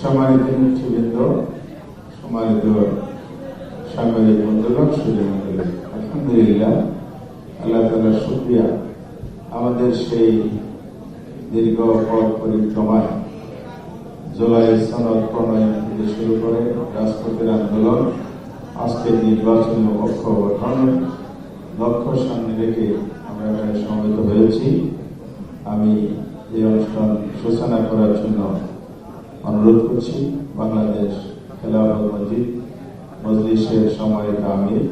সম্মানিত নেতৃবৃন্দ, সম্মানিত সাংবাদিক বন্ধুগণ, সুধীমণ্ডলী, আলহামদুলিল্লাহ, আল্লাহ তাআলার শুকরিয়া। আমাদের সেই দীর্ঘ পথ পরিক্রমায় জুলাই সনদ প্রণয়ন থেকে শুরু করে রাজপথের আন্দোলন, আজকের নির্বাচনী পক্ষ গঠনের লক্ষ্য সামনে রেখে আমরা এখানে সমবেত হয়েছি। আমি এই অনুষ্ঠান সূচনা করার জন্য অনুরোধ করছি বাংলাদেশ খেলাফত মজলিসের সম্মানিত আমির,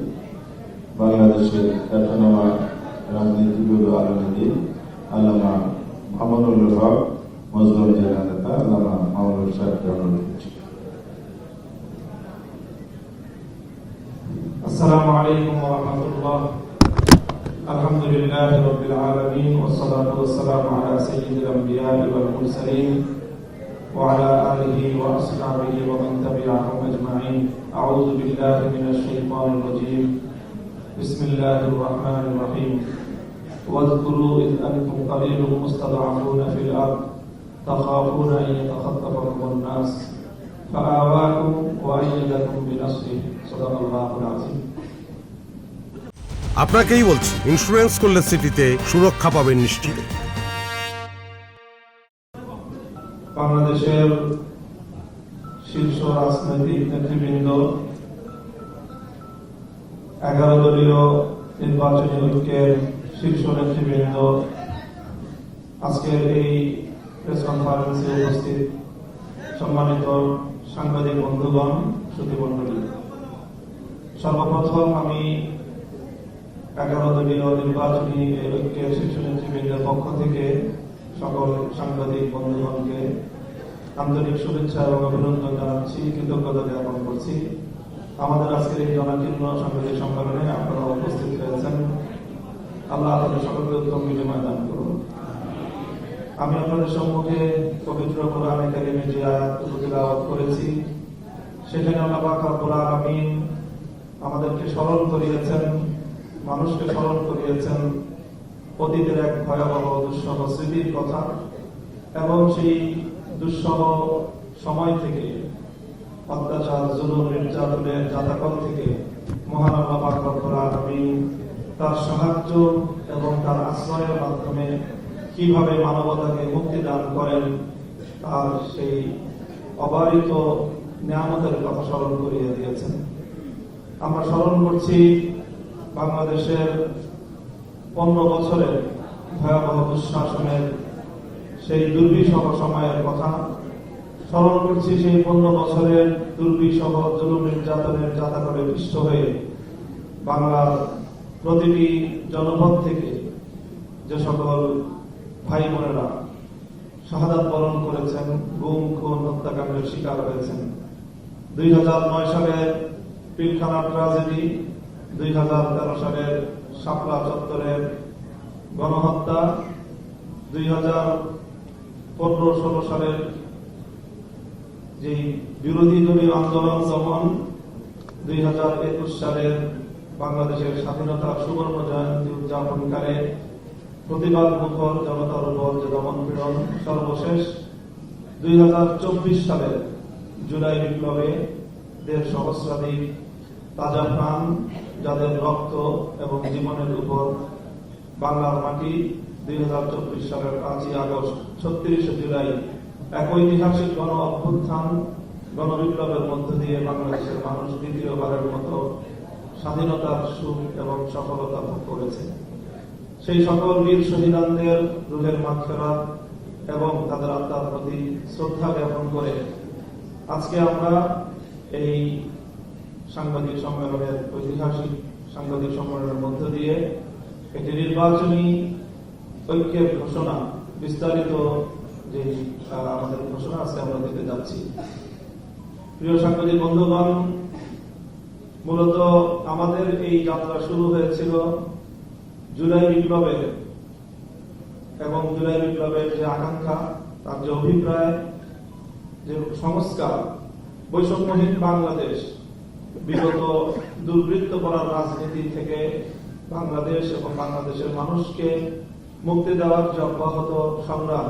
বাংলাদেশের খ্যাতনামা রাজনীতিবিদ আলমগীর আল্লামা মামুনুল হক, মজলুম জেলা নেতা আল্লামা মামুনুল সাহেবকে অনুরোধ করছি। আসসালামু আলাইকুম ওয়া রাহমাতুল্লাহ। আলহামদুলিল্লাহি রাব্বিল আলামিন ওয়াসসালাতু ওয়াসসালামু আলা সাইয়্যিদিল আমবিয়া'i ওয়াল মুরসালিন ওয়া আলা আলিহি ওয়া আসহাবিহি ওয়া মান তাবি'আহুম আজমাইন। আউযু বিল্লাহি মিনাশ শাইতানির রাজীম। বিসমিল্লাহির রাহমানির রাহিম। ওয়াযকুরু ইয আনতুম কালীলুম মুস্তাদ'আফুনা ফিল আরদ তাখাফুনা আন ইয়াতাখাত্তাফাকুমুন নাস ফাআওয়াকুম ওয়া আইয়াদাকুম বিনাসরিহি। সাদাকাল্লাহুল আযীম। আপনাকেই বলছি, ইন্স্যুরেন্স করলে সিটিতে সুরক্ষা পাবেন নিশ্চিত। বাংলাদেশের শীর্ষ রাজনৈতিক নেতৃবৃন্দ, 11 দলীয় নির্বাচনী ঐক্যের শীর্ষ নেতৃবৃন্দ, আজকের এই প্রেস কনফারেন্সে উপস্থিত সম্মানিত সাংবাদিক বন্ধুগণ, সুধীমণ্ডলী, সর্বপ্রথম আমি 11 দলীয় নির্বাচনী ঐক্যের শীর্ষ নেতৃবৃন্দের পক্ষ থেকে সকল সাংবাদিক বন্ধুগণকে আন্তরিক শুভেচ্ছা এবং অভিনন্দন জানাচ্ছি, কৃতজ্ঞতা জ্ঞাপন করছি। আমাদের আজকের এই জনাকীর্ণ সাংবাদিক সম্মেলনে আপনারা উপস্থিত হয়েছেন। আল্লাহ আপনাদের সকলকে উত্তম বিনিময় দান করুন। আমি আপনাদের সম্মুখে পবিত্র কোরআনে কারিমে যে আয়াতগুলো তিলাওয়াত করেছি, সেখানে আল্লাহ পাক রব্বুল আলামিন আমাদেরকে স্মরণ করিয়েছেন, মানুষকে স্মরণ করিয়েছেন অতীতের এক ভয়াবহ দুঃসহ স্মৃতির কথা, এবং সেই দুঃসহ সময় থেকে, অত্যাচার, জুলুম, নির্যাতনের জাতাকল থেকে মহান আল্লাহ পাক রব্বুল আলামিন তার সাহায্য এবং তার আশ্রয়ের মাধ্যমে কিভাবে মানবতাকে মুক্তি দান করেন, তার সেই অবারিত নিয়ামতের কথা স্মরণ করিয়ে দিয়েছেন। আমরা স্মরণ করছি বাংলাদেশের 15 বছরের ভয়াবহ দুঃশাসনের সেই দুর্বিষহ সময়ের কথা। স্মরণ করছি সেই 15 বছরের দুর্বিষহ জুলুম নির্যাতনের জাতাকলে পিষ্ট হয়ে বাংলার প্রতিটি জনপদ থেকে যে সকল ভাই বোনেরা শাহাদাত বরণ করেছেন, গুম, খুন, হত্যাকাণ্ডের শিকার হয়েছেন। 2009 সালের পিলখানা ট্রাজেডি, 2013 সালের শাপলা চত্বরের গণহত্যা, 2015-16 সালের যে বিরোধী দলীয় আন্দোলন দমন, 2021 সালের বাংলাদেশের স্বাধীনতার সুবর্ণ জয়ন্তী উদযাপনকালে প্রতিবাদ মুখর জনতার উপর যে দমন পীড়ন, সর্বশেষ 2024 সালের জুলাই বিপ্লবে দেড় সহস্রাধিক তাজা প্রাণ, যাদের রক্ত এবং জীবনের উপর বাংলার মাটি 2024 সালের 5ই আগস্ট 36 জুলাই এক ঐতিহাসিক গণ অভ্যুত্থান, গণবিপ্লবের মধ্য দিয়ে বাংলাদেশের মানুষ দ্বিতীয়বারের মতো স্বাধীনতার সুখ এবং সফলতা ভোগ করেছে। সেই সকল বীর শহীদদের রুহের মাগফিরাত এবং তাদের আত্মার প্রতি শ্রদ্ধা জ্ঞাপন করে আজকে আমরা এই সাংবাদিক সম্মেলনের, ঐতিহাসিক সাংবাদিক সম্মেলনের মধ্য দিয়ে একটি নির্বাচনী ঐক্যের ঘোষণা, বিস্তারিত যে আমাদের ঘোষণা আছে আমরা দিতে যাচ্ছি। প্রিয় সাংবাদিক বন্ধুগণ, মূলত আমাদের এই যাত্রা শুরু হয়েছিল জুলাই বিপ্লবের, এবং জুলাই বিপ্লবের যে আকাঙ্ক্ষা, তার যে অভিপ্রায়, যে সংস্কার, বৈষম্যহীন বাংলাদেশ, বিগত দুর্বৃত্ত করার রাজনীতি থেকে বাংলাদেশ এবং বাংলাদেশের মানুষকে মুক্তি দেওয়ার যে অব্যাহত সংগ্রাম,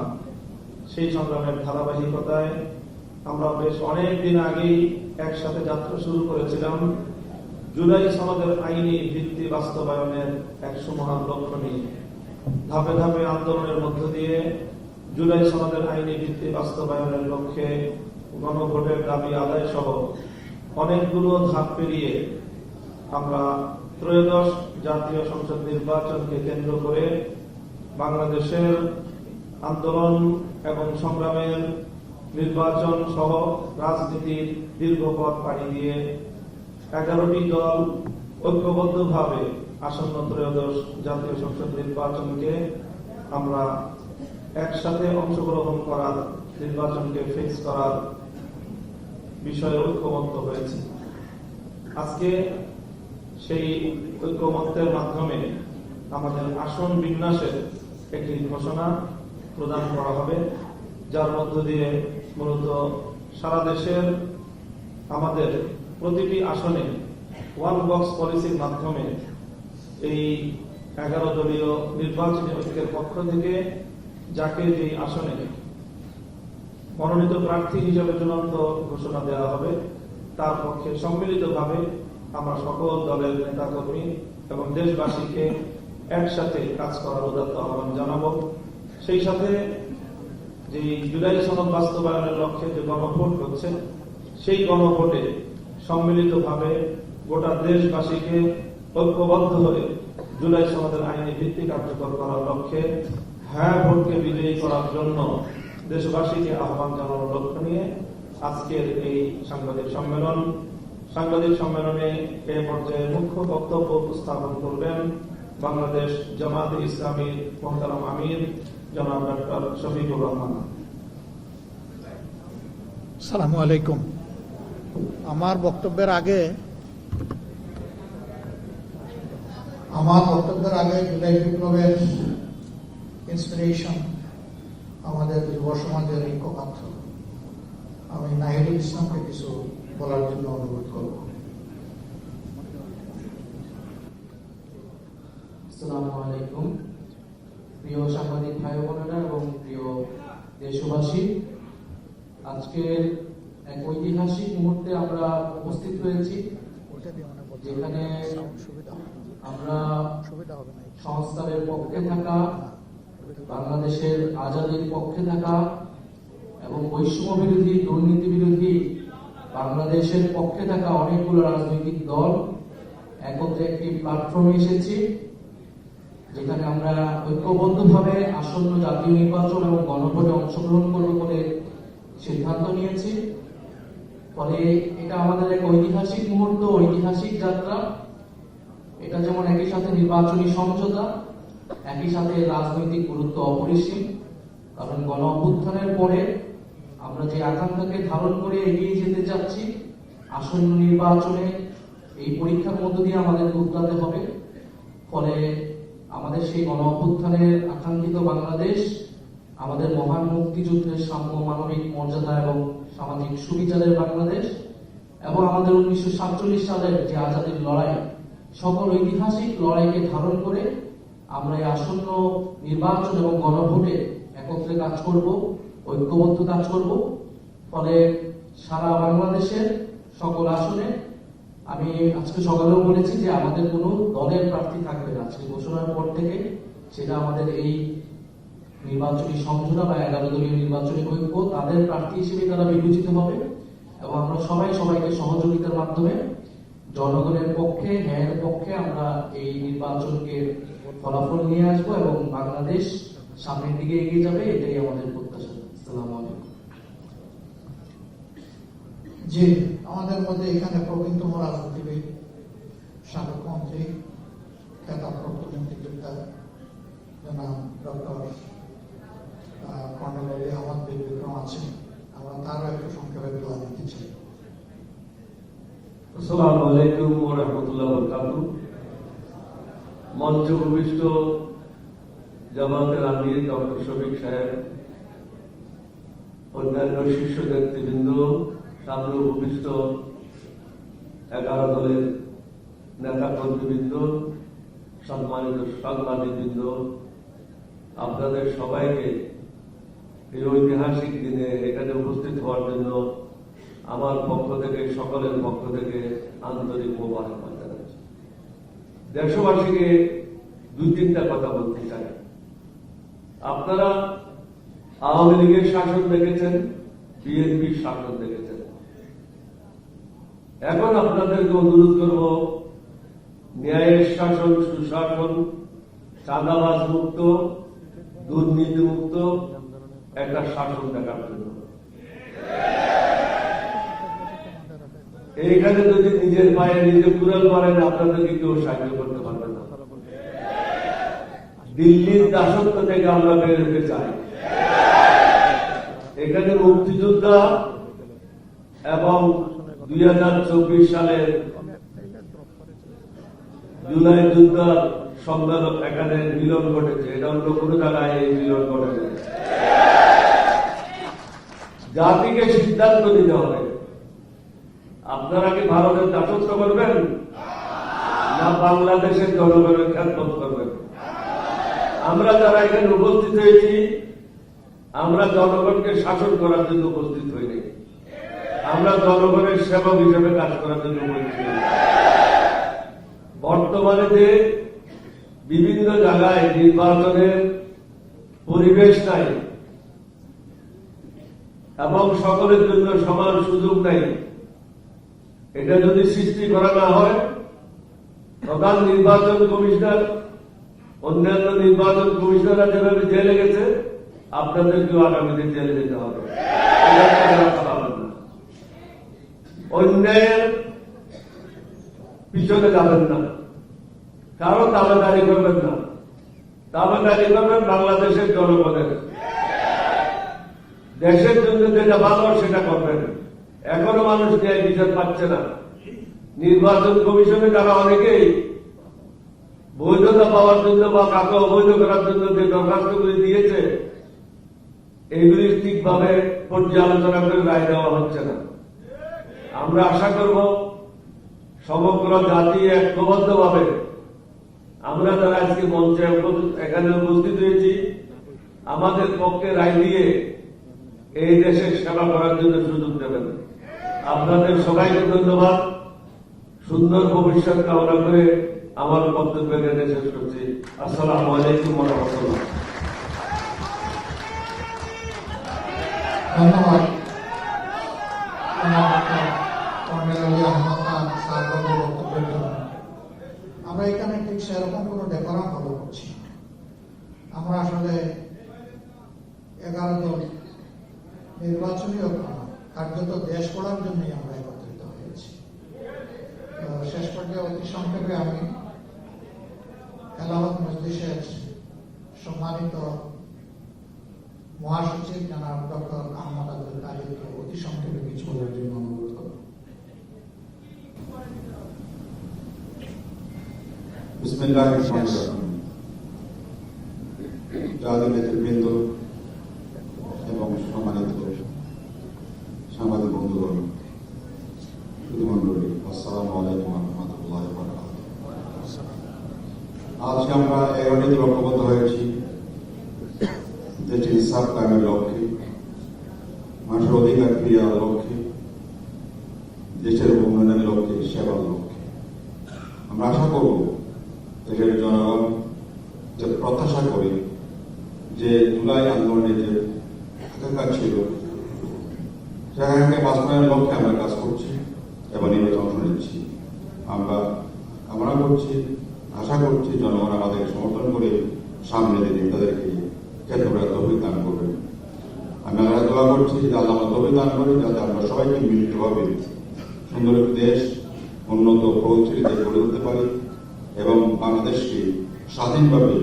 সেই সংগ্রামের ধারাবাহিকতায় আমরা বেশ অনেক দিন আগেই একসাথে যাত্রা শুরু করেছিলাম জুলাই সনদের আইনি ভিত্তি বাস্তবায়নের এক সুমহান লক্ষ্য নিয়ে। ধাপে ধাপে আন্দোলনের মধ্য দিয়ে জুলাই সনদের আইনি ভিত্তি বাস্তবায়নের লক্ষ্যে গণভোটের দাবি আদায় সহ অনেকগুলো ধাপ পেরিয়ে আমরা ত্রয়োদশ জাতীয় সংসদ নির্বাচনকে কেন্দ্র করে বাংলাদেশের আন্দোলন এবং সংগ্রামের নির্বাচন সহ রাজনীতির দীর্ঘ পথ পাড়ি দিয়ে 11টি দল ঐক্যবদ্ধভাবে আসন্ন ত্রয়োদশ জাতীয় সংসদ নির্বাচনকে আমরা একসাথে অংশগ্রহণ করার, নির্বাচনকে ফিক্স করার বিষয়ে ঐক্যমত্য হয়েছে। আজকে সেই ঐক্যমত্যের মাধ্যমে আমাদের আসন বিন্যাসের একটি ঘোষণা প্রদান করা হবে, যার মধ্য দিয়ে মূলত সারা দেশের আমাদের প্রতিটি আসনে ওয়ান বক্স পলিসির মাধ্যমে এই 11 দলীয় নির্বাচনী ঐক্যের পক্ষ থেকে যাকে যেই আসনে মনোনীত প্রার্থী হিসেবে চূড়ান্ত ঘোষণা দেওয়া হবে তার পক্ষে সম্মিলিতভাবে আমরা সকল দলের নেতাকর্মী এবং দেশবাসীকে একসাথে কাজ করার উদাত্ত আহ্বান জানাবো। সেই সাথে যে জুলাই সনদ বাস্তবায়নের লক্ষ্যে যে গণভোট হচ্ছে, সেই গণভোটে সম্মিলিতভাবে গোটা দেশবাসীকে ঐক্যবদ্ধ হয়ে জুলাই সনদের আইনি ভিত্তি কার্যকর করার লক্ষ্যে হ্যাঁ ভোটকে বিজয়ী করার জন্য দেশবাসীকে আহ্বান জানানোর লক্ষ্য নিয়ে আজকের এই সাংবাদিক সম্মেলনে এ পর্যায়ে মুখ্য বক্তব্য উপস্থাপন করবেন বাংলাদেশ জামায়াতে ইসলামীর মোহতারাম আমির জনাব ডক্টর শফিকুর রহমান। আসসালামু আলাইকুম। আমার বক্তব্যের আগে জুলাই বিপ্লবের ইন্সপিরেশন আমাদের যুব সমাজের ঐক্যবদ্ধ, আমি নাহিদুল ইসলামকে কিছু বলার জন্য অনুরোধ করব। আসসালামু আলাইকুম। প্রিয় সাংবাদিক ভাই বোনেরা এবং প্রিয় দেশবাসী, আজকের এক ঐতিহাসিক মুহূর্তে আমরা উপস্থিত হয়েছি, যেখানে আমরা সংস্কারের পক্ষে থাকা, বাংলাদেশের আজাদীর পক্ষে থাকা এবং বৈষম্য বিরোধী, দুর্নীতি বিরোধী বাংলাদেশের পক্ষে থাকা অনেকগুলো রাজনৈতিক দল একত্রে একটি প্ল্যাটফর্মে এসেছি, যেখানে আমরা ঐক্যবদ্ধভাবে আসন্ন জাতীয় নির্বাচন এবং গণভোটে অংশগ্রহণ করব বলে সিদ্ধান্ত নিয়েছি। ফলে এটা আমাদের এক ঐতিহাসিক মুহূর্ত, ঐতিহাসিক যাত্রা। এটা যেমন একই সাথে নির্বাচনী সমঝোতা, একই সাথে রাজনৈতিক গুরুত্ব অপরিসীম। কারণ গণ অভ্যুত্থানের পরে আমরা যে আকাঙ্ক্ষাকে ধারণ করে এগিয়ে যেতে চাচ্ছি, আসন্ন নির্বাচনে এই পরীক্ষার মধ্য দিয়ে আমাদের উতরাতে হবে। ফলে আমাদের সেই গণ অভ্যুত্থানের আকাঙ্ক্ষিত বাংলাদেশ, আমাদের মহান মুক্তিযুদ্ধের সাম্য, মানবিক মর্যাদা এবং সামাজিক সুবিচারের বাংলাদেশ, এবং আমাদের 1947 সালের যে আজাদীর লড়াই, সকল ঐতিহাসিক লড়াইকে ধারণ করে আমরা এই আসন্ন নির্বাচন এবং গণভোটে একত্রে কাজ করব, ঐক্যবদ্ধ কাজ করব। ফলে সারা বাংলাদেশের সকল আসনে, আমি আজকে সকালেও বলেছি যে আমাদের কোনো দলের প্রার্থী থাকবে না আজকে ঘোষণার পর থেকে। সেটা আমাদের এই নির্বাচনী সমঝোতা বা 11 দলীয় নির্বাচনী ঐক্য, তাদের প্রার্থী হিসেবে তারা বিবেচিত হবে এবং আমরা সবাইকে সহযোগিতার মাধ্যমে জনগণের পক্ষে, ন্যায়ের পক্ষে আমরা এই নির্বাচনকে ফলাফল নিয়ে আসবো এবং বাংলাদেশ সামনের দিকে এগিয়ে যাবে, এটাই আমাদের প্রত্যাশা। আসসালামু আলাইকুম। জি, আমাদের মধ্যে এখানে প্রবীণতম রাজনীতিবিদ, সাবেক মন্ত্রী, খেতাবপ্রাপ্ত মুক্তিযোদ্ধা জনাব ডক্টর কর্নেল আলী আহমদ বিক্রম আছেন। আমরা তারও একটু সংক্ষেপে দোয়া দিতে চাই। আসসালামু আলাইকুম ওয়া রাহমাতুল্লাহি ওয়া বারাকাতুহু। মঞ্চ উপবিষ্ট জামাতের আমির ডক্টর শফিক সাহেব, অন্যান্য শীর্ষ নেতৃবৃন্দ, সামনে উপবিষ্ট 11 দলের নেতা কর্মীবৃন্দ, সম্মানিত সাংবাদিকবৃন্দ, আপনাদের সবাইকে এই ঐতিহাসিক দিনে এখানে উপস্থিত হওয়ার জন্য আমার পক্ষ থেকে, সকলের পক্ষ থেকে আন্তরিক মোবারকবাদ জানাচ্ছি। দেশবাসীকে 2-3টা কথা বলতে চাই। আপনারা আওয়ামী লীগের শাসন দেখেছেন, বিএনপির শাসন দেখেছেন। এখন আপনাদেরকে অনুরোধ করব, ন্যায়ের শাসন, সুশাসন, চাঁদাবাজ মুক্ত, দুর্নীতি মুক্ত একটা শাসন দেখার জন্য। এইখানে যদি নিজের পায়ে নিজে কুড়াল মারেন, আপনাদেরকে কেউ সাহায্য করতে পারবে না। দিল্লির দাসত্ব থেকে আমরা বের হতে চাই। এখানে মুক্তিযোদ্ধা এবং 2024 সালের জুলাই যুদ্ধের সংগ্রাম এখানে মিলন ঘটেছে। এটা অন্য কোনো জায়গায় এই মিলন ঘটেছে। জাতিকে সিদ্ধান্ত নিতে হবে, আপনারা কি ভারতের দাসত্ব করবেন না বাংলাদেশের জনগণের খেদমত করবেন? আমরা যারা এখানে উপস্থিত হয়েছি, আমরা জনগণকে শাসন করার জন্য উপস্থিত হইনি, আমরা জনগণের সেবক হিসেবে কাজ করার জন্য উপস্থিত হইনি। বর্তমানে যে বিভিন্ন জায়গায় নির্বাচনের পরিবেশ নাই এবং সকলের জন্য সমান সুযোগ নাই, এটা যদি সৃষ্টি করা না হয়, প্রধান নির্বাচন কমিশনার, অন্যান্য নির্বাচন কমিশনাররা যেভাবে জেলে গেছে, আপনাদেরকেও আগামীতে জেলে যেতে হবে। অন্যায়ের পিছনে যাবেন না, কারো দাবিদারি করবেন না। দাবিদারি করবেন বাংলাদেশের জনগণের, দেশের জন্য যেটা ভালো সেটা করবেন। এখনো মানুষ ন্যায় বিচার পাচ্ছে না। নির্বাচন কমিশনে যারা অনেকেই বৈধতা পাওয়ার জন্য বা কাকে অবৈধ করার জন্য যে দরখাস্তগুলি দিয়েছে, এইগুলি ঠিকভাবে পর্যালোচনা করে রায় দেওয়া হচ্ছে না। আমরা আশা করব সমগ্র জাতি ঐক্যবদ্ধভাবে আমরা যারা আজকে মঞ্চে এখানে উপস্থিত হয়েছি, আমাদের পক্ষে রায় দিয়ে এই দেশের সেবা করার জন্য সুযোগ দেবেন। আপনাদের সবাইকে ধন্যবাদ। সুন্দর ভবিষ্যৎ কামনা করে আমার বক্তব্য এখানে শেষ করছি। আসসালামু আলাইকুম ওয়া রাহমাতুল্লাহ। ধন্যবাদ কর্নেল আলী আহমদ খান সাহেবের বক্তব্যের জন্য। আমরা এখানে ঠিক সেরকম কোনো ডেকোরাম ফলো করছি না। আমরা আসলে 11 জন নির্বাচনী কার্যত দেশ গড়ার জন্যই আমরা একত্রিত হয়েছি। শেষ পর্যায়ে অতি সংক্ষেপে আমি এলাহাবাদ মজলিসের সম্মানিত মহাসচিব জনাব ডক্টর আহমদ আব্দুল কাদিরকে অতি সংক্ষেপে কিছু বলার জন্য অনুরোধ করব। বিসমিল্লাহির রহমানির রহিম। জাতীয় নেতৃবৃন্দ এবং সম্মানিত সাংবাদিক বন্ধুগণ, সুধীমণ্ডলী, আসসালামু আলাইকুম ওয়া রাহমাতুল্লাহি ওয়া বারাকাতুহু। আজকে আমরা 11টি ঐক্যবদ্ধ হয়েছি যেটি ইনসাফ কায়েমের লক্ষ্যে, মানুষের অধিকার ফিরিয়ে লক্ষ্যে, দেশের উন্নয়নের লক্ষ্যে, সেবার লক্ষ্যে। আমরা আশা করব দেশের জনগণ যে প্রত্যাশা করি যে জুলাই আন্দোলনে যে আকাঙ্ক্ষা ছিল, সেখানে বাস্তবায়নের লক্ষ্যে আমরা কাজ করছি এবং নির্বাচন অংশ নিচ্ছি। আমরা কামনা করছি, আশা করছি জনগণ আমাদের সমর্থন করে সামনে দিন তাদেরকে ক্ষেত্রে তৌফিক দান করবেন। আমি আল্লাহ দোয়া করছি যে আল্লাহ তৌফিক দান করেন যাতে আমরা সবাইকে মিলিতভাবে সুন্দর দেশ, উন্নত প্রগতিশীল দেশ গড়ে তুলতে পারি এবং বাংলাদেশকে স্বাধীনভাবে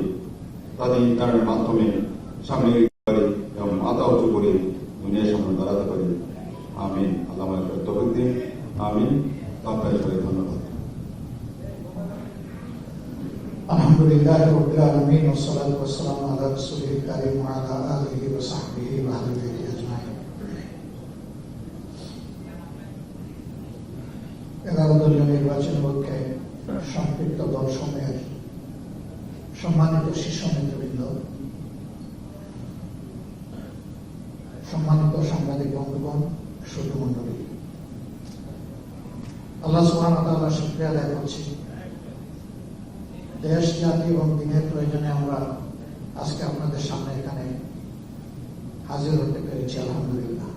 তাদের ইন্টারনেটের মাধ্যমে সামনে এগিয়ে পারি এবং মাথা উঁচু করে দুনিয়ার সামনে দাঁড়াতে পারি। আমিন। আল্লাহ আমাদের তৌফিক দিন। আমিন। আপনাদের সবাই ধন্যবাদ। আলহামদুলিল্লাহ রাব্বিল আলামিন ওয়া সলাতু ওয়া সালামু আলা রাসূলিল কারীম ওয়া আলা আলিহি ওয়া সাহবিহি ওয়া আহলি বাইতিহি আজমাইন। 11 দলীয় নির্বাচন পক্ষে সম্পৃক্ত দলসমূহের সম্মানিত শীর্ষ নেতৃবৃন্দ, সম্মানিত সাংবাদিক বন্ধুগণ, সুধী মণ্ডলী, আল্লাহ সুবহানাহু ওয়া তাআলার শুকরিয়া আদায় করছি। দেশ, জাতি এবং দিনের প্রয়োজনে আমরা আজকে আপনাদের সামনে এখানে হাজির হতে পেরেছি, আলহামদুলিল্লাহ।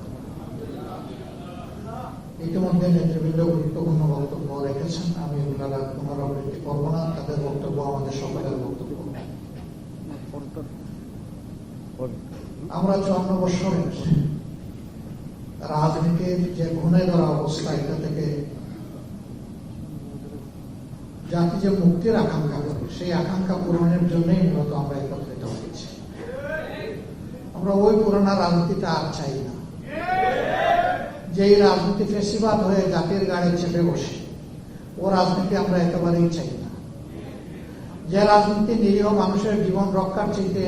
ইতিমধ্যে নেতৃবৃন্দ গুরুত্বপূর্ণ বক্তব্য রেখেছেন, আমি এগুলা পুনরাবৃত্তি করবো না। তাদের বক্তব্য আমাদের সকলের বক্তব্য। আমরা 54 বছরের রাজনীতির যে ঘুণে ধরা অবস্থা, এটা থেকে জাতি যে মুক্তির আকাঙ্ক্ষা করে, সেই আকাঙ্ক্ষা পূরণের জন্যই মূলত আমরা একত্রিত হয়েছি। আমরা ওই পুরোনো রাজনীতিটা আর চাই না, যেই রাজনীতি ফেসিবাদ হয়ে জাতির গাড়ি চেপে বসে, ও রাজনীতি আমরা একেবারেই চাই না। যে রাজনীতি নিরীহ মানুষের জীবন রক্ষার চাইতে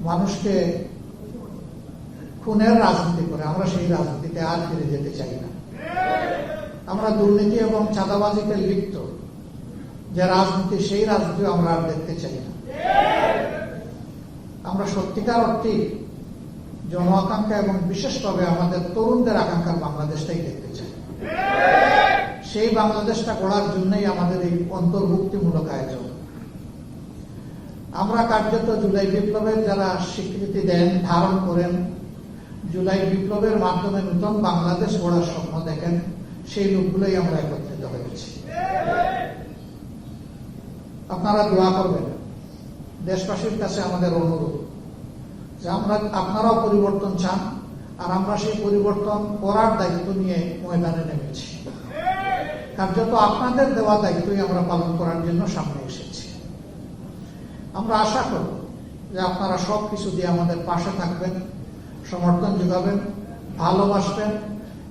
মানুষকে খুনের রাজনীতি করে, আমরা সেই রাজনীতিতে আর ফিরে যেতে চাই না। আমরা দুর্নীতি এবং চাঁদাবাজিতে লিপ্ত যে রাজনীতি, সেই রাজনীতি আমরা আর দেখতে চাই না। আমরা সত্যিকার অর্থে জন আকাঙ্ক্ষা এবং বিশেষভাবে আমাদের তরুণদের আকাঙ্ক্ষার বাংলাদেশটাই দেখতে চাই। সেই বাংলাদেশটা গড়ার জন্যই আমাদের এই অন্তর্ভুক্তিমূলক আয়োজন। আমরা কার্যত জুলাই বিপ্লবের যারা স্বীকৃতি দেন, ধারণ করেন, জুলাই বিপ্লবের মাধ্যমে নতুন বাংলাদেশ গড়ার স্বপ্ন দেখেন, সেই লোকগুলোই আমরা একত্রিত হয়েছি। আপনারা দোয়া করবেন। দেশবাসীর কাছে আমাদের অনুরোধ যে আপনারাও পরিবর্তন চান, আর আমরা সেই পরিবর্তন করার দায়িত্ব নিয়ে ময়দানে নেমেছি। কার্যত আপনাদের দেওয়া দায়িত্বই আমরা পালন করার জন্য সামনে এসেছি। আমরা আশা করব যে আপনারা সবকিছু দিয়ে আমাদের পাশে থাকবেন, সমর্থন যোগাবেন, ভালোবাসবেন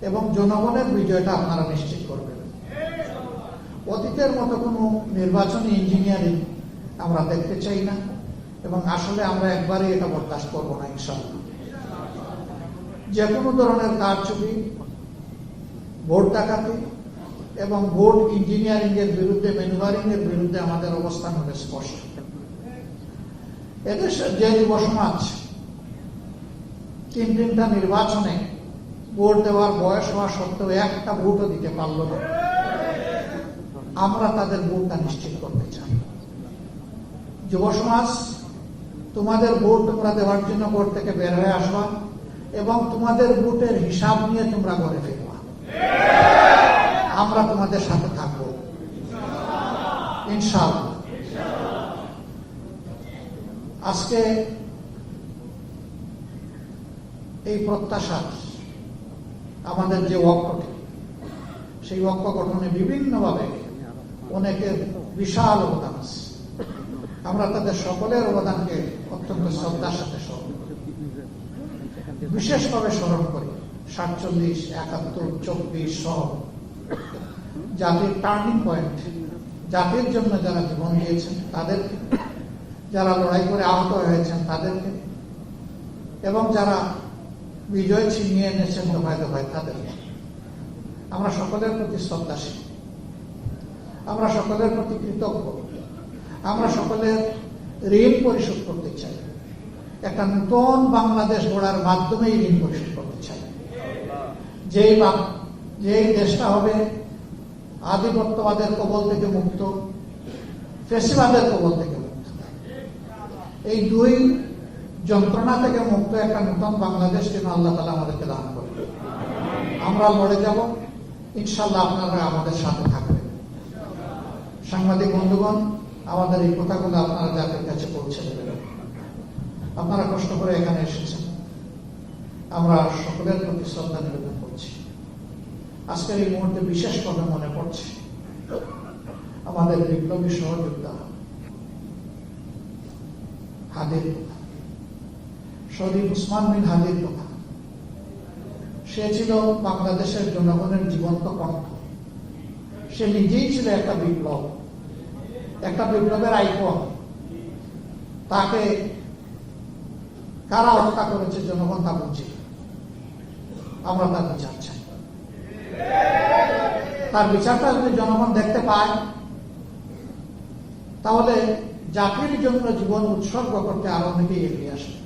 এবং জনগণের বিজয়টা আপনারা নিশ্চিত করবেন। অতীতের মতো কোনো নির্বাচনী ইঞ্জিনিয়ারিং আমরা দেখতে চাই না, এবং আসলে আমরা একবারই এটা বরদাস্ত করবো না, ইনশাআল্লাহ। যে কোনো ধরনের কারচুপি, ভোট ডাকাতি এবং ভোট ইঞ্জিনিয়ারিং এর বিরুদ্ধে, ম্যানুভারিং এর বিরুদ্ধে আমাদের অবস্থান হবে স্পষ্ট। এদেশের যে যুব সমাজ 3টা নির্বাচনে ভোট দেওয়ার বয়স হওয়া সত্ত্বেও একটা ভোটও দিতে পারল না, আমরা তাদের ভোটটা নিশ্চিত করতে চাই। যুব সমাজ, তোমাদের ভোট তোমরা দেওয়ার জন্য ঘর থেকে বের হয়ে আসবা এবং তোমাদের ভোটের হিসাব নিয়ে তোমরা ঘরে ফিরবা। আমরা তোমাদের সাথে থাকবো ইনশাআল্লাহ। আজকে এই প্রত্যাশা, আমাদের যে ঐক্যটি, সেই ঐক্য গঠনে বিভিন্নভাবে অনেকের বিশাল অবদান আছে। আমরা তাদের সকলের অবদানকে অত্যন্ত শ্রদ্ধার সাথে স্মরণ করি, বিশেষভাবে স্মরণ করি 47, 71, 24 সহ জাতির টার্নিং পয়েন্ট, জাতির জন্য যারা জীবন দিয়েছেন তাদেরকে, যারা লড়াই করে আহত হয়েছেন তাদেরকে, এবং যারা বিজয় ছিনিয়ে এনেছেন দফায় দফায় তাদেরকে। আমরা সকলের প্রতি শ্রদ্ধাশীল, আমরা সকলের প্রতি কৃতজ্ঞ। আমরা সকলের ঋণ পরিশোধ করতে চাই, একটা নতুন বাংলাদেশ গড়ার মাধ্যমে ঋণ পরিশোধ করতে চাই। যেই দেশটা হবে আধিপত্যবাদের কবল থেকে মুক্ত, ফ্যাসিবাদের কবল থেকে মুক্ত, এই দুই যন্ত্রণা থেকে মুক্ত একটা নতুন বাংলাদেশ যেন আল্লাহ তাআলা আমাদেরকে দান করে। আমরা লড়ে যাব, ইনশাআল্লাহ আপনারা আমাদের সাথে থাকবেন। সাংবাদিক বন্ধুগণ, আমাদের এই কথাগুলো আপনারা জাতির কাছে পৌঁছে দেবেন। আপনারা কষ্ট করে এখানে এসেছেন, আমরা সকলের প্রতি শ্রদ্ধা নিবেদন করছি। আজকের এই মুহূর্তে বিশেষভাবে মনে পড়ছে আমাদের বিপ্লবী সহযোদ্ধা হাদির কথা, শরীফ উসমান বিন হাদির কথা। সে ছিল বাংলাদেশের জনগণের জীবন্ত কণ্ঠ। সে নিজেই ছিল একটা বিপ্লব, একটা বিপ্লবের আইকন। তাকে কারা হত্যা করেছে জনগণ তা বুঝছে। আমরা তার বিচার চাই। তার বিচারটা যদি জনগণ দেখতে পায়, তাহলে জাতির জন্য জীবন উৎসর্গ করতে আরো অনেকেই এগিয়ে আসবে।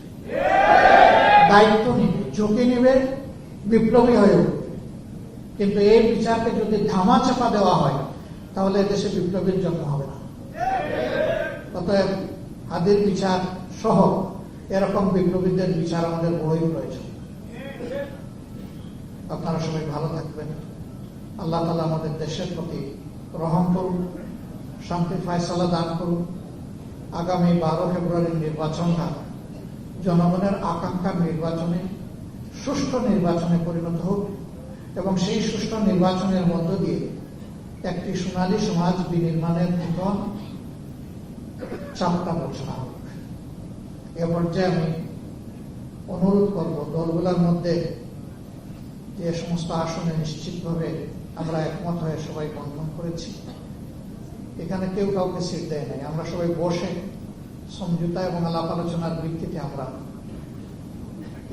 দায়িত্ব নিবে, ঝুঁকি নিবে, বিপ্লবী হয়ে উঠবে। কিন্তু এই বিচারকে যদি ধামাচাপা দেওয়া হয় তাহলে দেশে বিপ্লবীর জন্ম হবে না। অতএব হাদির বিচার সহ এরকম বিপ্লবীদের বিচার আমাদের বড়ই প্রয়োজন। আপনারা সবাই ভালো থাকবেন। আল্লাহ তাআলা আমাদের দেশের প্রতি রহম করুন, শান্তির ফয়সালা দান করুন। আগামী 12 ফেব্রুয়ারির নির্বাচনটা জনগণের আকাঙ্ক্ষার নির্বাচনে, সুষ্ঠু নির্বাচনে পরিণত হোক এবং সেই সুষ্ঠু নির্বাচনের মধ্য দিয়ে একটি সোনালী সমাজ বিনির্মাণের নতুন চাপটা ঘোষণা হোক। এ পর্যায়ে আমি অনুরোধ করব, দলগুলোর মধ্যে যে সমস্ত আসনে নিশ্চিতভাবে আমরা একমত হয়ে সবাই বন্ধন করেছি, এখানে কেউ কাউকে সিট দেয় নাই। আমরা সবাই বসে সমঝোতা এবং আলাপ আলোচনার ভিত্তিতে আমরা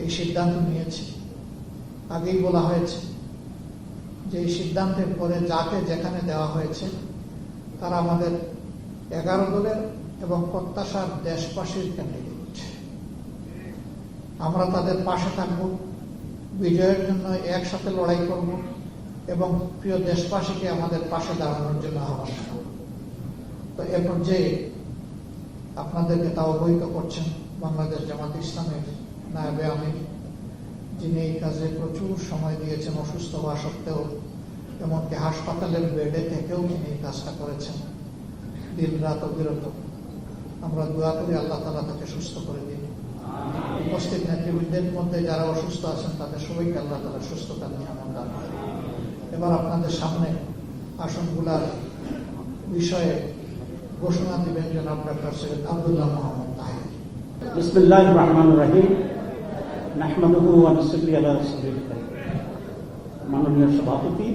এই সিদ্ধান্ত নিয়েছি। আগেই বলা হয়েছে যে এই সিদ্ধান্তের পরে যাকে যেখানে দেওয়া হয়েছে তারা আমাদের 11 দলের এবং প্রত্যাশার দেশবাসীর ক্যান্ডিডেট। আমরা তাদের পাশে থাকব, বিজয়ের জন্য একসাথে লড়াই করব এবং প্রিয় দেশবাসীকে আমাদের পাশে দাঁড়ানোর জন্য আহ্বান করব। তো এ পর্যায়ে আপনাদেরকে তা অবহিত করছেন বাংলাদেশ জামাত ইসলামের নায়েবে আমির, যিনি এই কাজে প্রচুর সময় দিয়েছেন অসুস্থ হওয়া সত্ত্বেও, এমনকি হাসপাতালের বেডে থেকেও তিনি এই কাজটা করেছেন দিন রাত অবিরত। আমরা দোয়া করি আল্লাহ তাআলা তাকে সুস্থ করে দিন। উপস্থিত নেতৃবৃন্দের মধ্যে যারা অসুস্থ আছেন তাদের সবাইকে আল্লাহ তাআলা সুস্থতা নিয়ামত দান করেন। এবার আপনাদের সামনে আসনগুলার বিষয়ে ঘোষণা দিবেন জনাব ডক্টর সৈয়দ আব্দুল্লাহ মোহাম্মদ তাহের। বিসমিল্লাহির রহমানির রহিম। নাহমাদুহু ওয়া নুসাল্লি আলা রাসূলিল কারীম। মাননীয় সভাপতি,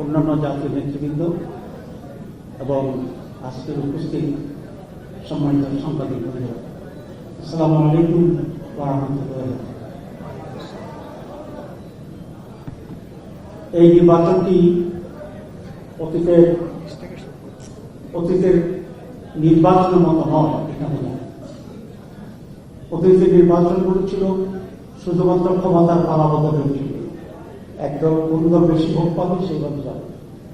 অন্যান্য জাতীয় নেতৃবৃন্দ এবং আজকের উপস্থিত সম্মানিত সাংবাদিকবৃন্দ, আসসালামু আলাইকুম ওয়া রাহমাতুল্লাহি। এই নির্বাচনটি অতীতের নির্বাচনের মতো নয়। এটা মনে হয় অতীতের নির্বাচনগুলো ছিল শুধুমাত্র ক্ষমতার পালাবদলের জন্য, একদল কোন দল বেশি ভোট পাবে সেই দল যাবে।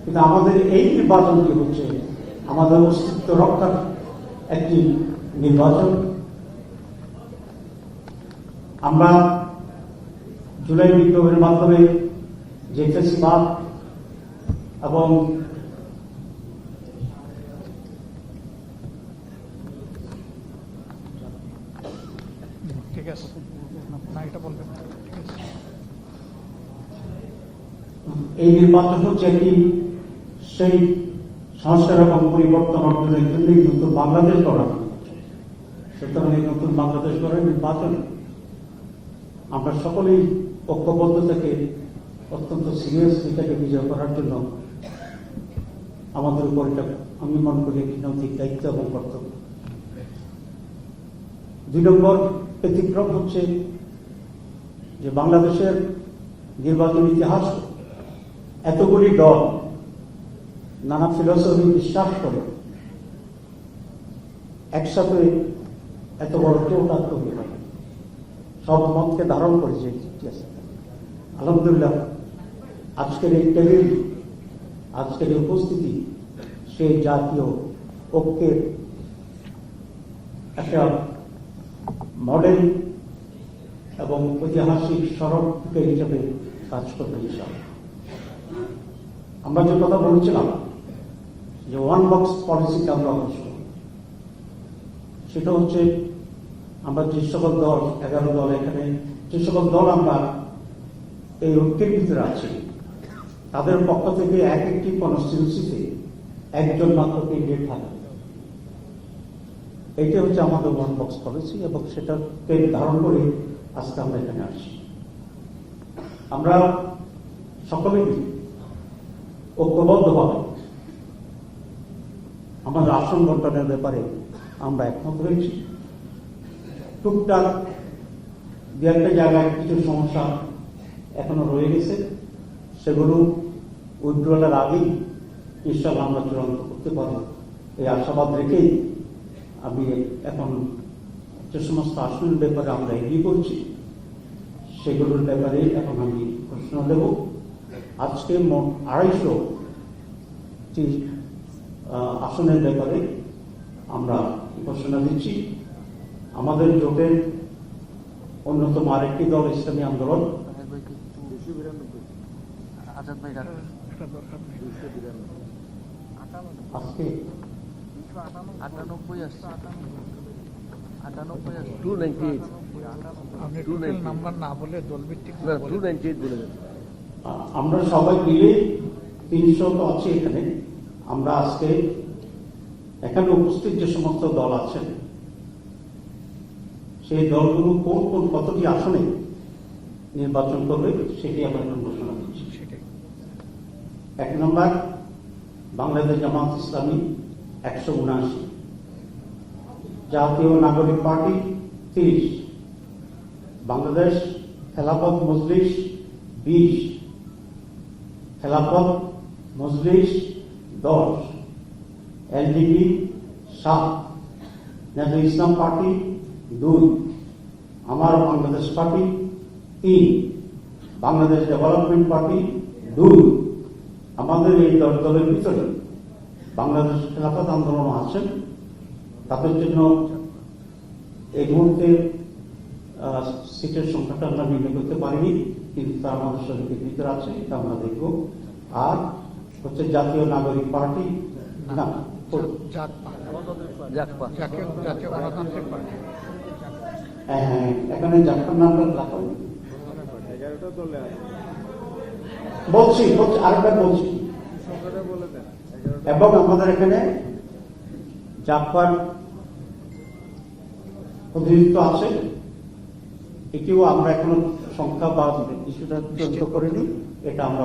কিন্তু আমাদের এই নির্বাচনটি হচ্ছে আমাদের অস্তিত্ব রক্ষার একটি নির্বাচন। আমরা জুলাই বিপ্লবের মাধ্যমে যে ফ্যাসিবাদ এবং এই নির্বাচন হচ্ছে একটি সেই সংস্কার এবং পরিবর্তন অর্জনের জন্যই নতুন বাংলাদেশ গড়া। সুতরাং এই নতুন বাংলাদেশ গড়ার নির্বাচন আমরা সকলেই ঐক্যবদ্ধ থেকে অত্যন্ত সিরিয়াসলি তাকে বিজয় করার জন্য আমাদের উপর এটা আমি মনে করি একটি নৈতিক দায়িত্ব এবং কর্তব্য। 2 নম্বর ব্যতিক্রম হচ্ছে যে বাংলাদেশের নির্বাচন ইতিহাস এতগুলি দল নানা ফিলোসফি বিশ্বাস করে একসাথে এত বড় চৌকাত তৈরি হয়, সব মতকে ধারণ করেছে। আলহামদুলিল্লাহ আজকের এই টেবিল, আজকের এই উপস্থিতি সেই জাতীয় ঐক্যের একটা মডেল এবং ঐতিহাসিক সড়ক হিসেবে কাজ করবে ইনশাআল্লাহ। আমরা যে কথা বলছিলাম যে ওয়ান বক্স পলিসিতে আমরা অবশ্য, সেটা হচ্ছে আমরা যে সকল দল 11 দল এখানে যে সকল দল আমরা এই ঐক্যের ভিতরে আছি, তাদের পক্ষ থেকে এক একটি কনস্টিটিউন্সিতে একজন মাত্র ক্যান্ডিডেট থাকে। এইটা হচ্ছে আমাদের ওয়ান বক্স পলিসি এবং সেটাকে ধারণ করে আজকে আমরা এখানে আসছি। আমরা সকলেই ঐক্যবদ্ধভাবে আমাদের আসন বন্টনের ব্যাপারে আমরা একমত হয়েছি। টুকটাক 2-1টা জায়গায় কিছু সমস্যা এখনো রয়ে গেছে, সেগুলো উইথড্রয়ালের আগেই ইনশাআল্লাহ আমরা চূড়ান্ত করতে পারব এই আশাবাদ রেখেই আমি এখন যে সমস্ত আসনের ব্যাপারে আমরা এগিয়ে করছি সেগুলোর ব্যাপারে এখন আমি ঘোষণা দেব। আজকে মোট 250টি আসনের ব্যাপারে আমরা ঘোষণা দিচ্ছি। আমাদের জোটের অন্যতম আরেকটি দল ইসলামী আন্দোলন, আজকে 298 নাম্বার না বলে দলভিত্তিক আমরা সবাই মিলে 300 তো আছে এখানে। আমরা আজকে এখানে উপস্থিত যে সমস্ত দল আছেন সেই দলগুলো কোন কোন কতটি আসনে নির্বাচন করবে সেটি আমরা এখন ঘোষণা দিচ্ছি। 1 নম্বর বাংলাদেশ জামাত ইসলামী 179, জাতীয় নাগরিক পার্টি 30, বাংলাদেশ খেলাফত মজলিস 20, খেলাফত মজলিস 10, এলডিপি 7, নেতার ইসলাম পার্টি 2, আমার Bangladesh party 3, Bangladesh development party 2। আমাদের এই দলের ভিতরে বাংলাদেশ খেলাফত আন্দোলন আছেন, তাদের জন্য এই মুহূর্তে সিটের সংখ্যাটা আমরা নির্ণয় করতে পারিনি, কিন্তু তারা আমাদের সঙ্গে ভিতরে আছে, এটা আমরা দেখব। আর হচ্ছে জাতীয় নাগরিক পার্টি, না জাতীয় গণতান্ত্রিক পার্টি, হ্যাঁ এখানে জাতীয় নামটা লেখা বলছি আরেকবার বলছি। এবং আমাদের এখানে জাফর প্রতিনিধিত্ব আছে, এটিও আমরা এখনো সংখ্যা বা ইস্যুটা চূড়ান্ত করিনি, এটা আমরা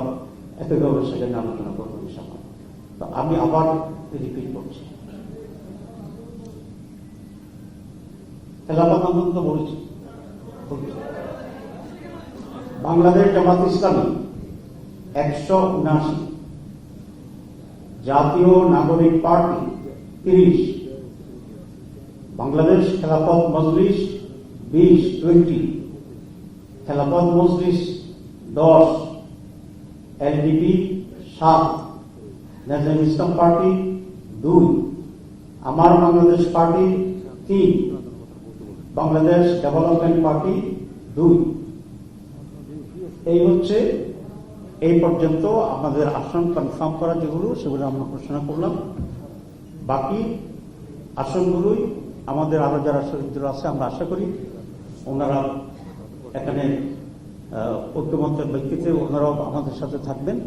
একইভাবে সেখানে আলোচনা করবো ইনশাআল্লাহ। তো আমি আবার রিপিট করছি, খেলাফত আন্দোলন তো বলেছি। বাংলাদেশ জামাত ইসলামী 179, জাতীয় নাগরিক পার্টি 30, বাংলাদেশ খেলাফত মজলিস 20, খেলাফত মজলিস 10, এলডিপি 7, নেতার ইসলাম পার্টি 2, আমার Bangladesh party 3, Bangladesh development party 2। এই হচ্ছে এই পর্যন্ত আমাদের আসন কনফার্ম করা যেগুলো, সেগুলো আমরা ঘোষণা করলাম। বাকি আসনগুলোই আমাদের আরো যারা শহীদরা আছে আমরা আশা করি ওনারা এখানে ঐক্যমত্যের ভিত্তিতে ওনারাও আমাদের সাথে থাকবেন,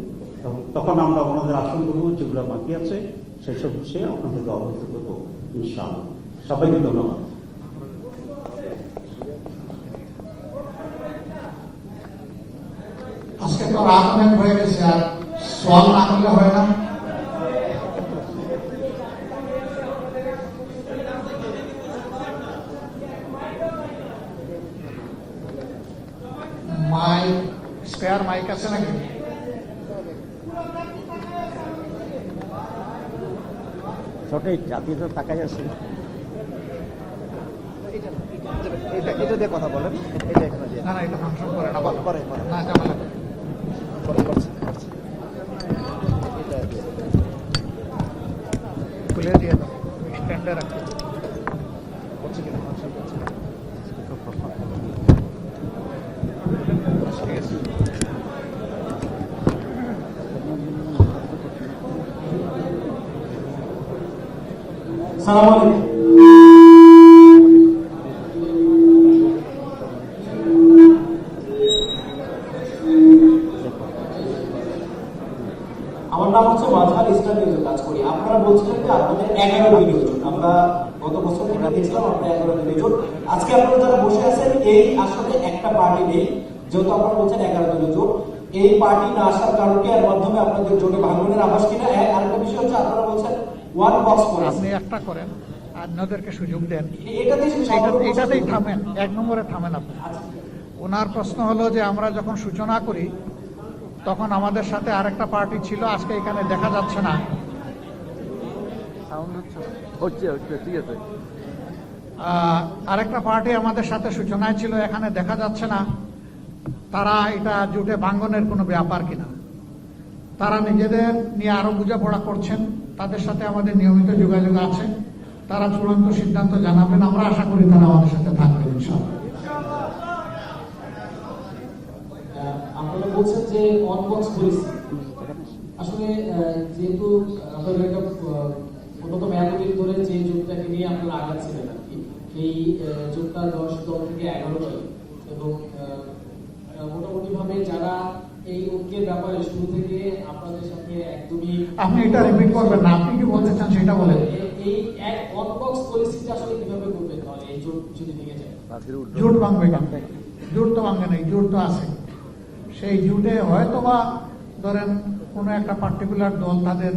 এবং তখন আমরা ওনাদের আসনগুলো যেগুলো বাকি আছে সেসব বিষয়ে আপনাদেরকে অবহিত করবো ইনশাআল্লাহ। সবাইকে ধন্যবাদ। আজকে তো রাত অনেক হয়ে গেছে, আর সোয়াল না করলে হয় না। মাইক, স্পেয়ার মাইক আছে নাকি? সঠিক জাতীয় তাকাই আছে, এটা দিয়ে কথা বলেন। না এটা ফাংশন করে না, করে না ঝামেলা খুলে দিয়ে দাও, স্ট্যান্ডে রাখতে সালাম আলাইকুম। আমার নাম হচ্ছে মাঝহার ইসলাম নিউজে কাজ করি। আপনারা বলছিলেন যে আপনাদের 11 দিনের জোট, আমরা গত বছর দেখেছিলাম আপনারা 11 দিনের জোট। আজকে আপনারা যারা বসে আছেন এই আসলে একটা পার্টি নেই, যেহেতু আপনারা বলছেন 11 দিনের জোট, এই পার্টি না আসার কারণে এর মাধ্যমে আপনাদের জোটে ভাঙনের আভাস কিনা। আরেকটা বিষয় হচ্ছে আপনারা বলছেন ওয়ান বক্স করে, আপনি একটা করেন আর অন্যদেরকে সুযোগ দেন, এটাতেই এটাতেই থামেন, 1 নম্বরে থামেন আপনি। ওনার প্রশ্ন হলো যে আমরা যখন সূচনা করি তখন আমাদের সাথে আরেকটা পার্টি ছিল, আজকে এখানে দেখা যাচ্ছে না। হচ্ছে ঠিক আছে। আরেকটা পার্টি আমাদের সাথে সূচনায় ছিল, এখানে দেখা যাচ্ছে না তারা এটা জোটে ভাঙ্গনের কোনো ব্যাপার কিনা। তারা নিজেদের নিয়ে আরো বোঝাপড়া করছেন, তাদের সাথে আমাদের নিয়মিত যোগাযোগ আছে। তারা চূড়ান্ত সিদ্ধান্ত জানাবেন, আমরা আশা করি তারা আমাদের সাথে থাকবেন ইনশাআল্লাহ। আপনারা বলছেন যে অনবক্স পরিস্থিতি, আসলে যেহেতু আপনাদের একটা অন্যতম এতদিন ধরে যে জোটটাকে নিয়ে আপনারা আগাচ্ছিলেন আর কি, এই জোটটা 10 দল থেকে 11 দল, এবং মোটামুটি ভাবে যারা এই ঐক্যের ব্যাপারে শুরু থেকে আপনাদের সাথে একদমই, আপনি এটা রিপিট করবেন না, আপনি কি বলতে চান সেটা বলেন। এই এক অনবক্স পরিস্থিতি আসলে কিভাবে করবেন তাহলে এই জোট যদি ভেঙে যায়? জোট ভাঙবে কেন? জোট তো ভাঙবে নাই, জোট তো আছে। সেই জোটে হয়তোবা ধরেন কোন একটা পার্টিকুলার দল তাদের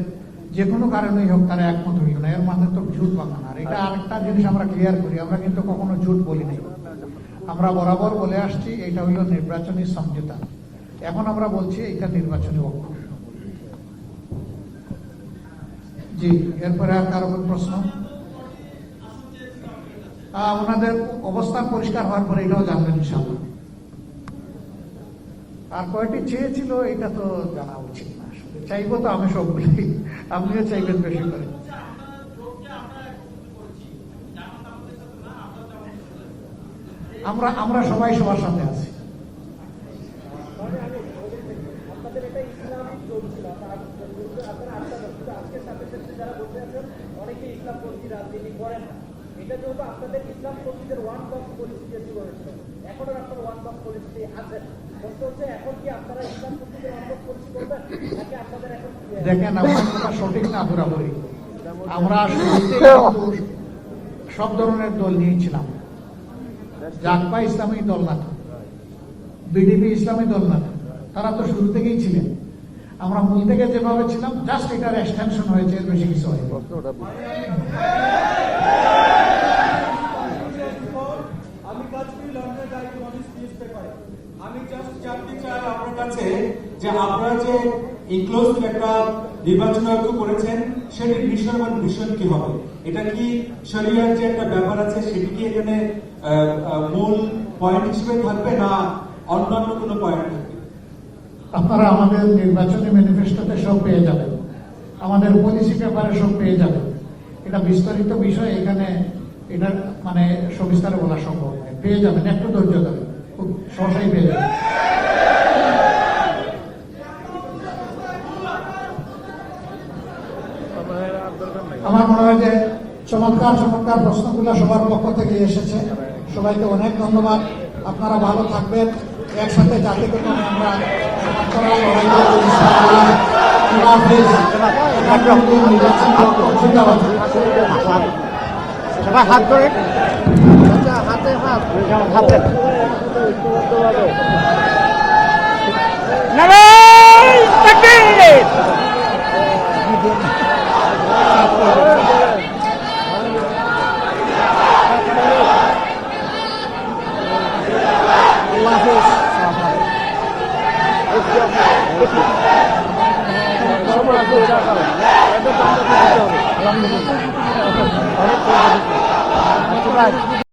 যে কোনো কারণেই হোক তারা একমত হইল না, এর মানে তো জোট ভাঙা না। আর এটা আরেকটা জিনিস আমরা ক্লিয়ার করি, আমরা কিন্তু কখনো জোট বলি নাই। আমরা বরাবর বলে আসছি এটা হইল নির্বাচনী সমঝোতা, এখন আমরা বলছি এটা নির্বাচনী ঐক্য। জি, এরপরে আর কারো কোনো প্রশ্ন? ওনাদের অবস্থান পরিষ্কার হওয়ার পরে এটাও জানবেন ইনশাআল্লাহ। আর কয়টি চেয়েছিল এটা তো জানা উচিত না, আসলে চাইবো তো আমি সবগুলি, আপনিও চাইবেন বেশি করে। আমরা সবাই সবার সাথে আছি। এটা যেহেতু আপনাদের ইসলাম পন্থীদের ওয়ান বক্স পলিসি যে শুরু হয়েছিল, এখন আর আপনার ওয়ান বক্স পলিসি আছে, প্রশ্ন হচ্ছে এখন কি আপনারা ইসলাম পন্থীদের ওয়ান বক্স পলিসি করবেন নাকি আপনাদের এখন? দেখেন, আমার কথা সঠিক না পুরাপুরি। আমরা সব ধরনের দল নিয়েছিলাম, জাকপা ইসলামী দল না তো, বিডিপি ইসলামী দল না তো, তারা তো শুরু থেকেই ছিলেন। আমরা মূল থেকে যেভাবে ছিলাম, জাস্ট এটার এক্সটেনশন হয়েছে, এর বেশি কিছু হয়নি। আমি জাস্ট জানতে চাই আপনার কাছে যে আপনারা যে ইনক্লুসিভ একটা নির্বাচন আয়োগ করেছেন সেটির মিশন এবং ভিশন কি হবে? এটা কি শরিয়ার যে একটা ব্যাপার আছে সেটি কি এখানে মূল পয়েন্ট হিসেবে থাকবে না অন্যান্য কোনো পয়েন্ট থাকবে? আপনারা আমাদের নির্বাচনী ম্যানিফেস্টোতে সব পেয়ে যাবেন, আমাদের পলিসি পেপারে সব পেয়ে যাবেন। এটা বিস্তারিত বিষয়, এখানে এটা মানে সবিস্তারে বলা সম্ভব নয়। পেয়ে যাবেন, একটু ধৈর্য ধরেন, খুব সহসাই পেয়ে যাবেন। আমার মনে হয় যে চমৎকার চমৎকার প্রশ্নগুলো সবার পক্ষ থেকে এসেছে। সবাইকে অনেক ধন্যবাদ। আপনারা ভালো থাকবেন, একসাথে জাতিকে নিয়ে আমরা সমাজ করার লড়াই করব ইনশাআল্লাহ। আল্লাহ হাফেজ। সবাই হাত ধরে, হাতে হাত, হাতে নারায় তাকবীর। আল্লাহ হাফেজ। আলহামদুলিল্লাহ।